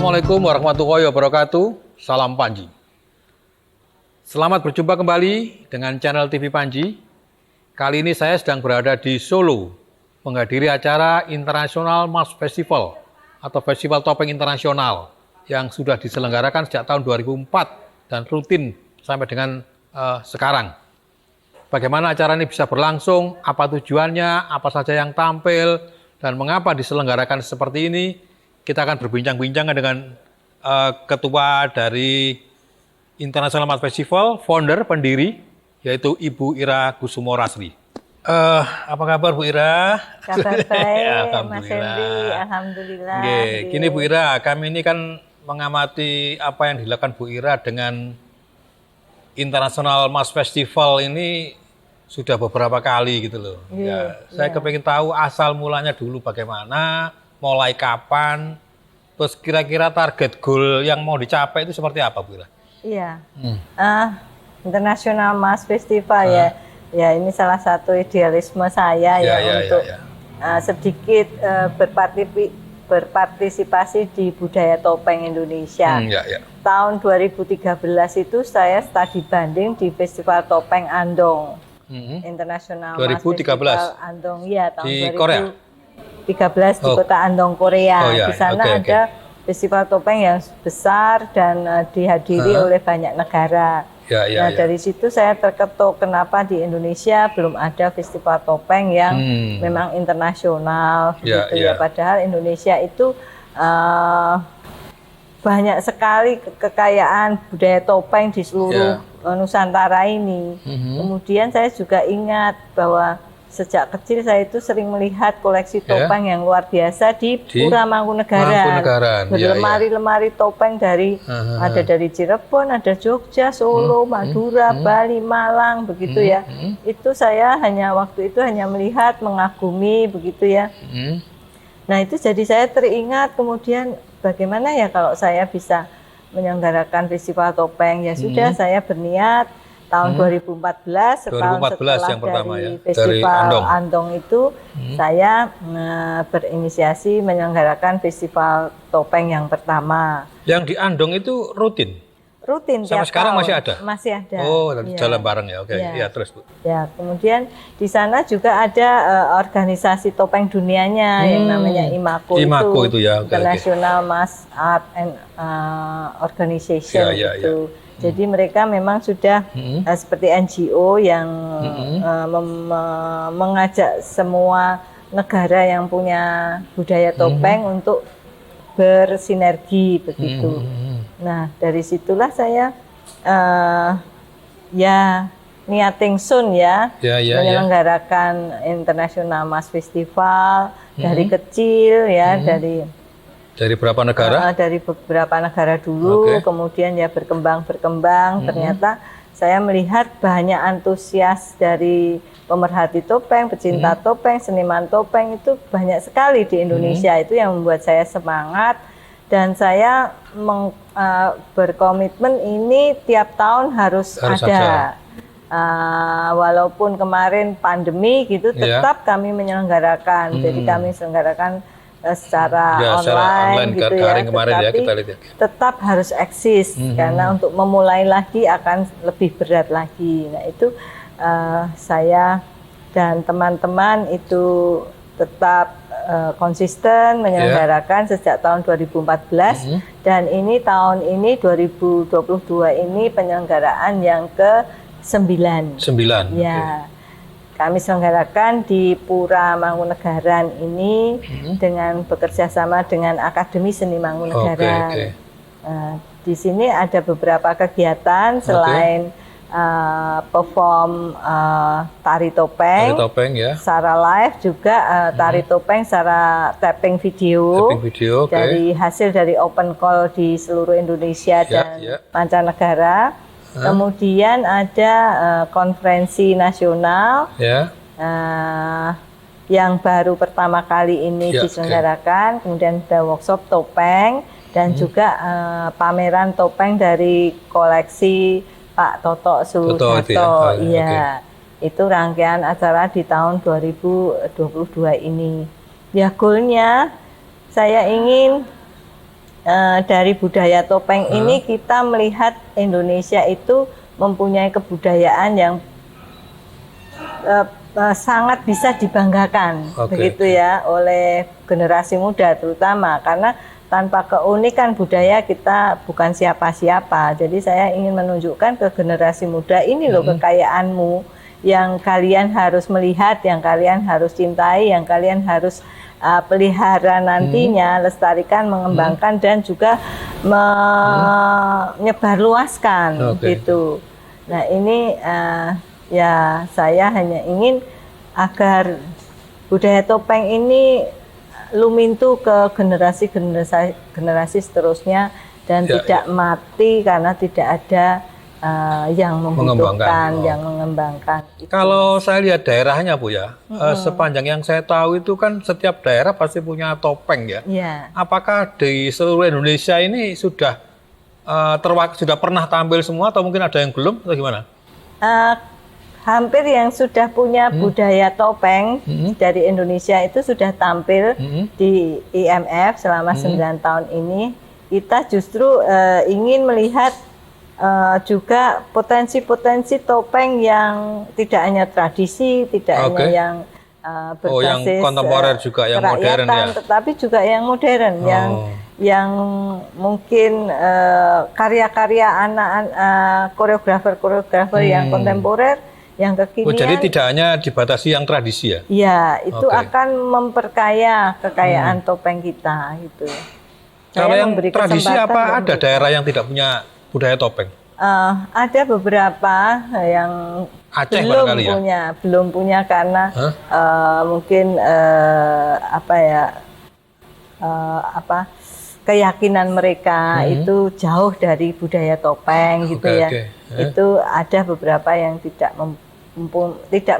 Assalamualaikum warahmatullahi wabarakatuh. Salam Panji. Selamat berjumpa kembali dengan channel TV Panji. Kali ini saya sedang berada di Solo, menghadiri acara International Mask Festival atau Festival Topeng Internasional yang sudah diselenggarakan sejak tahun 2004 dan rutin sampai dengan sekarang. Bagaimana acara ini bisa berlangsung, apa tujuannya, apa saja yang tampil, dan mengapa diselenggarakan seperti ini, kita akan berbincang-bincang dengan ketua dari International Mask Festival, founder, pendiri, yaitu Ibu Ira Kusumorasri. Apa kabar Bu Ira? Kabar baik, Alhamdulillah. Mas Henry, Alhamdulillah. Gini Bu Ira, kami ini kan mengamati apa yang dilakukan Bu Ira dengan International Mask Festival ini sudah beberapa kali gitu loh. Saya kepingin tahu asal mulanya dulu bagaimana, mulai kapan, terus kira-kira target goal yang mau dicapai itu seperti apa Bu Ira? Iya, International Mask Festival ya ini salah satu idealisme saya untuk sedikit berpartisipasi di budaya topeng Indonesia. Tahun 2013 itu saya studi banding di Festival Topeng Andong. International 2013 Festival Andong, ya tahun di 2013 Korea? di kota Andong, Korea. Di sana ada festival topeng yang besar dan dihadiri oleh banyak negara. Dari situ saya terketuk kenapa di Indonesia belum ada festival topeng yang memang internasional, Padahal Indonesia itu banyak sekali kekayaan budaya topeng di seluruh Nusantara ini. Kemudian saya juga ingat bahwa sejak kecil saya itu sering melihat koleksi topeng yang luar biasa di Pura Mangkunegaran. Berlemari-lemari topeng dari ada dari Cirebon, ada Jogja, Solo, Madura, Bali, Malang, begitu ya. Itu saya waktu itu hanya melihat, mengagumi, begitu ya. Nah itu jadi saya teringat kemudian bagaimana ya kalau saya bisa menyelenggarakan festival topeng. Ya sudah, saya berniat tahun 2014 setahun setelah yang pertama, dari festival Andong itu saya berinisiasi menyelenggarakan festival topeng yang pertama. Yang di Andong itu rutin Sampai sekarang tahun. masih ada? Masih ada. Oh, jalan bareng ya. Oke. Ya, terus Bu. Ya, kemudian di sana juga ada organisasi topeng dunianya yang namanya IMAKO itu ya. International Mask Art and Organization itu. Jadi mereka memang sudah seperti NGO yang mengajak semua negara yang punya budaya topeng untuk bersinergi begitu. Nah dari situlah saya niating sun menyelenggarakan International Mask Festival dari kecil dari berapa negara? Dari beberapa negara dulu, kemudian ya berkembang. Ternyata saya melihat banyak antusias dari pemerhati topeng, pecinta topeng, seniman topeng itu banyak sekali di Indonesia. Itu yang membuat saya semangat dan saya berkomitmen ini tiap tahun harus ada. Walaupun kemarin pandemi gitu, tetap kami menyelenggarakan. Jadi kami selenggarakan secara online gitu tetapi tetap harus eksis karena untuk memulai lagi akan lebih berat lagi. Nah itu saya dan teman-teman itu tetap konsisten menyelenggarakan sejak tahun 2014 dan ini tahun ini 2022 ini penyelenggaraan yang ke-9. Ya. Kami selenggarakan di Pura Mangkunegaran ini dengan bekerja sama dengan Akademi Seni Mangkunegaran. Di sini ada beberapa kegiatan selain perform tari topeng secara live juga tari topeng secara tapping video, dari hasil dari open call di seluruh Indonesia dan mancanegara. Kemudian ada konferensi nasional yang baru pertama kali ini diselenggarakan. Kemudian ada workshop topeng dan juga pameran topeng dari koleksi Pak Toto Suharto. Itu rangkaian acara di tahun 2022 ini. Ya goalnya saya ingin dari budaya topeng ini kita melihat Indonesia itu mempunyai kebudayaan yang sangat bisa dibanggakan, begitu ya, oleh generasi muda terutama, karena tanpa keunikan budaya kita bukan siapa-siapa. Jadi saya ingin menunjukkan ke generasi muda, ini loh kekayaanmu yang kalian harus melihat, yang kalian harus cintai, yang kalian harus pelihara nantinya, lestarikan, mengembangkan, dan juga menyebarluaskan gitu. Nah ini ya saya hanya ingin agar budaya topeng ini lumintu ke generasi seterusnya dan tidak mati karena tidak ada yang membutuhkan, yang mengembangkan. Kalau saya lihat daerahnya Bu ya, sepanjang yang saya tahu itu kan setiap daerah pasti punya topeng ya. Apakah di seluruh Indonesia ini sudah sudah pernah tampil semua atau mungkin ada yang belum atau gimana? Hampir yang sudah punya budaya topeng dari Indonesia itu sudah tampil di IMF selama 9 tahun ini. Kita justru ingin melihat juga potensi-potensi topeng yang tidak hanya tradisi, tidak hanya yang berbasis yang kontemporer juga, yang modern ya, tetapi juga yang modern, yang mungkin karya-karya anak-anak koreografer yang kontemporer, yang kekinian. Jadi tidak hanya dibatasi yang tradisi ya? Iya, itu akan memperkaya kekayaan topeng kita gitu. Kalau yang tradisi apa ada daerah yang tidak punya budaya topeng? Ada beberapa yang Aceh belum punya karena mungkin keyakinan mereka itu jauh dari budaya topeng gitu ya. Itu ada beberapa yang tidak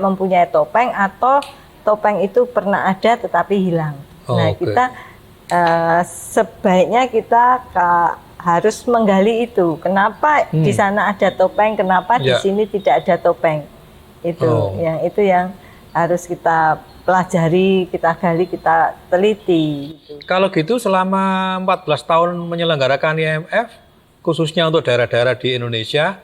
mempunyai topeng atau topeng itu pernah ada tetapi hilang. Nah kita sebaiknya kita harus menggali itu. Kenapa di sana ada topeng? Kenapa di sini tidak ada topeng? Itu yang harus kita pelajari, kita gali, kita teliti. Gitu. Kalau gitu selama 14 tahun menyelenggarakan IMF, khususnya untuk daerah-daerah di Indonesia,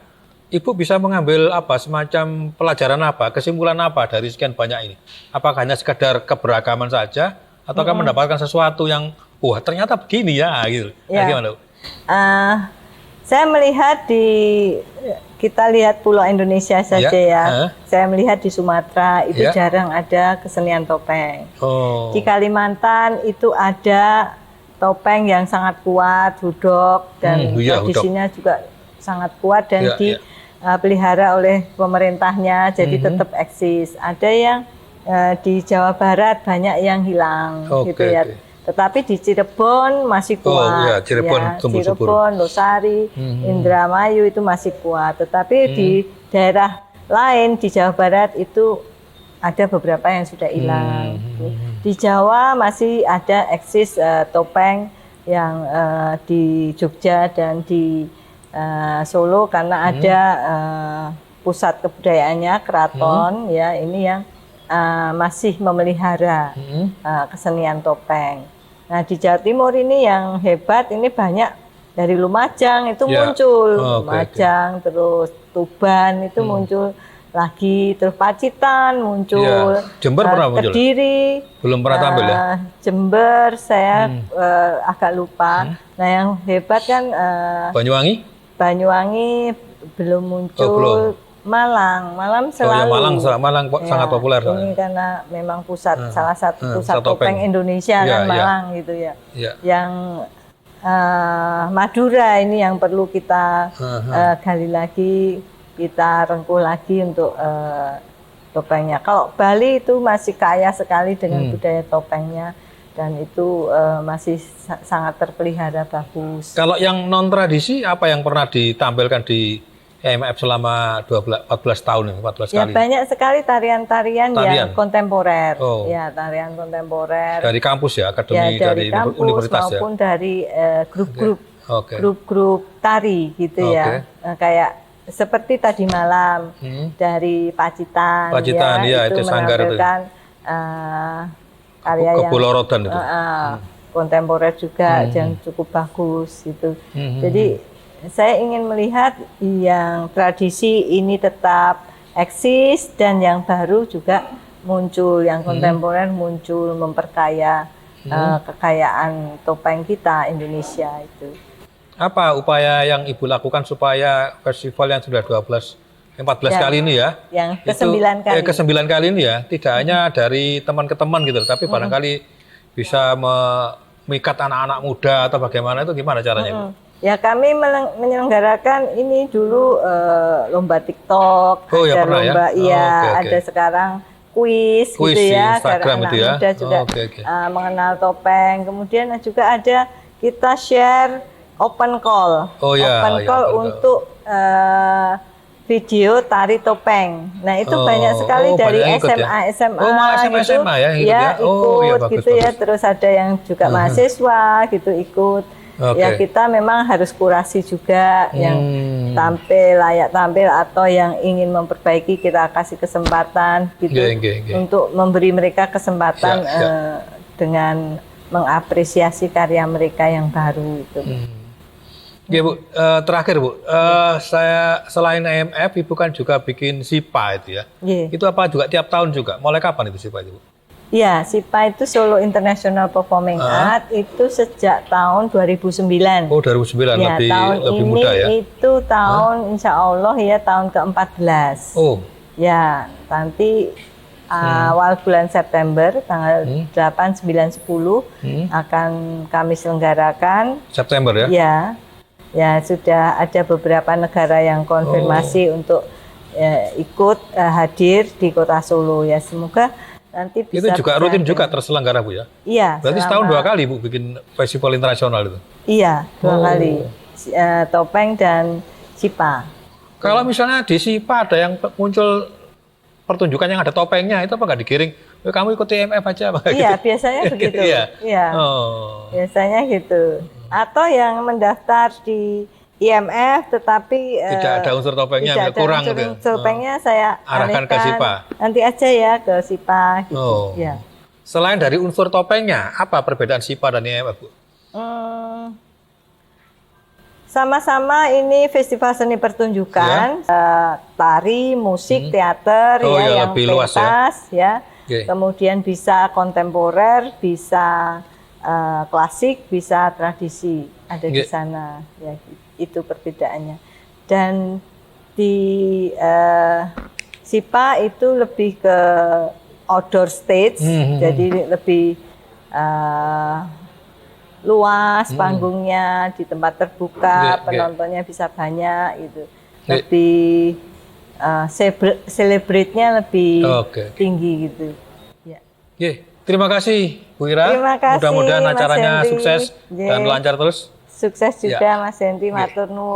Ibu bisa mengambil semacam pelajaran kesimpulan dari sekian banyak ini? Apakah hanya sekedar keberagaman saja, ataukah mendapatkan sesuatu yang, wah ternyata begini ya, gitu? Gimana? Saya melihat kita lihat Pulau Indonesia saja ya. Saya melihat di Sumatera itu jarang ada kesenian topeng. Di Kalimantan itu ada topeng yang sangat kuat, hudok, dan tradisinya juga sangat kuat dan dipelihara oleh pemerintahnya, jadi tetap eksis. Ada yang di Jawa Barat banyak yang hilang, gitu ya. Tetapi di Cirebon masih kuat, Cirebon, Losari, Indramayu itu masih kuat. Tetapi di daerah lain di Jawa Barat itu ada beberapa yang sudah hilang. Di Jawa masih ada eksis topeng yang di Jogja dan di Solo karena ada pusat kebudayaannya, keraton ya, ini yang masih memelihara kesenian topeng. Nah di Jawa Timur ini yang hebat, ini banyak dari Lumajang itu muncul, Lumajang, terus Tuban itu muncul lagi, terus Pacitan muncul, Jember pernah muncul? Kediri belum pernah tampil ya? Jember saya agak lupa. Nah yang hebat kan Banyuwangi belum muncul. Malang selalu. Malang sangat populer. Ini karena memang salah satu pusat topeng Indonesia kan Malang gitu ya. Yang Madura ini yang perlu kita gali lagi, kita rengkuh lagi untuk topengnya. Kalau Bali itu masih kaya sekali dengan budaya topengnya dan itu masih sangat terpelihara bagus. Kalau yang non tradisi apa yang pernah ditampilkan di IMF selama 14 tahun ini, 14 kali? Banyak sekali tarian-tarian yang kontemporer. Ya, tarian kontemporer. Dari kampus ya, akademi dari kampus universitas maupun dari grup-grup tari gitu ya. Kayak seperti tadi malam dari Pacitan ya, itu menampilkan karya Kebulorodan itu. kontemporer juga yang cukup bagus gitu. Jadi saya ingin melihat yang tradisi ini tetap eksis dan yang baru juga muncul, yang kontemporer muncul, memperkaya kekayaan topeng kita Indonesia itu. Apa upaya yang Ibu lakukan supaya festival yang sudah 14 kali ini ya, yang ke-9 kali. Ke-9 kali ini ya, tidak hanya dari teman ke teman gitu, tapi barangkali bisa memikat anak-anak muda atau bagaimana, itu gimana caranya, Bu? Ya, kami menyelenggarakan ini dulu lomba TikTok, ada pernah lomba, ya? ada sekarang kuis gitu ya, karena anak muda juga mengenal topeng. Kemudian juga ada kita share open call, open call untuk video tari topeng. Nah itu banyak sekali dari SMA, SMA, gitu, ikut gitu ya. Terus ada yang juga mahasiswa gitu ikut. Ya kita memang harus kurasi juga yang layak tampil atau yang ingin memperbaiki, kita kasih kesempatan gitu untuk memberi mereka kesempatan dengan mengapresiasi karya mereka yang baru itu. Ya Bu, terakhir Bu, saya selain IMF, Ibu kan juga bikin SIPA itu ya. Itu apa juga tiap tahun juga? Mulai kapan itu SIPA itu Bu? Ya, SIPA itu Solo International Performing Art itu sejak tahun 2009. Oh, 2009, ya, lebih muda ya? Itu tahun insya Allah ya tahun ke-14. Oh. Ya, nanti awal bulan September, tanggal 8, 9, 10 akan kami selenggarakan. September ya? Ya, ya sudah ada beberapa negara yang konfirmasi untuk ikut hadir di Kota Solo ya. Semoga nanti bisa. Itu juga rutin juga terselenggara Bu ya? Iya. Berarti setahun 2 kali Bu bikin festival internasional itu? Iya, 2 kali. Topeng dan SIPA. Kalau misalnya di SIPA ada yang muncul pertunjukan yang ada topengnya, itu apa nggak digiring? Kamu ikut IMF aja? Iya, biasanya begitu. Iya. Biasanya gitu. Atau yang mendaftar di IMF tetapi tidak ada unsur topengnya, kurang unsur topengnya saya arahkan ke SIPA. Nanti aja ya ke SIPA gitu. Ya. Selain dari unsur topengnya, apa perbedaan SIPA dan IMF, Bu? Sama-sama ini festival seni pertunjukan, tari, musik, teater yang lebih pentas ya. Kemudian bisa kontemporer, bisa klasik, bisa tradisi ada di sana ya. Itu perbedaannya. Dan di SIPA itu lebih ke outdoor stage, jadi lebih luas panggungnya, di tempat terbuka, penontonnya bisa banyak gitu. Lebih celebrate-nya lebih tinggi gitu. Ya. Terima kasih Bu Ira. Mudah-mudahan acaranya sukses dan lancar terus. Sukses juga Mas Henry, matur nuwun.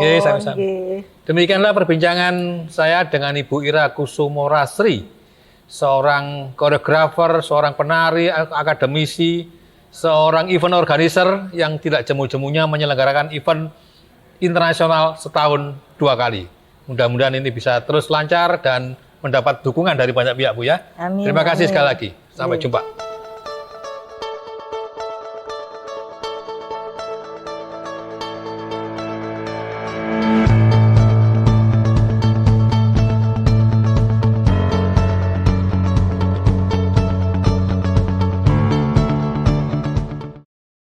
Demikianlah perbincangan saya dengan Ibu Ira Kusumorasri, seorang koreografer, seorang penari, akademisi, seorang event organizer yang tidak jemu-jemunya menyelenggarakan event internasional setahun 2 kali. Mudah-mudahan ini bisa terus lancar dan mendapat dukungan dari banyak pihak Bu ya. Amin. Terima kasih sekali lagi. Sampai jumpa.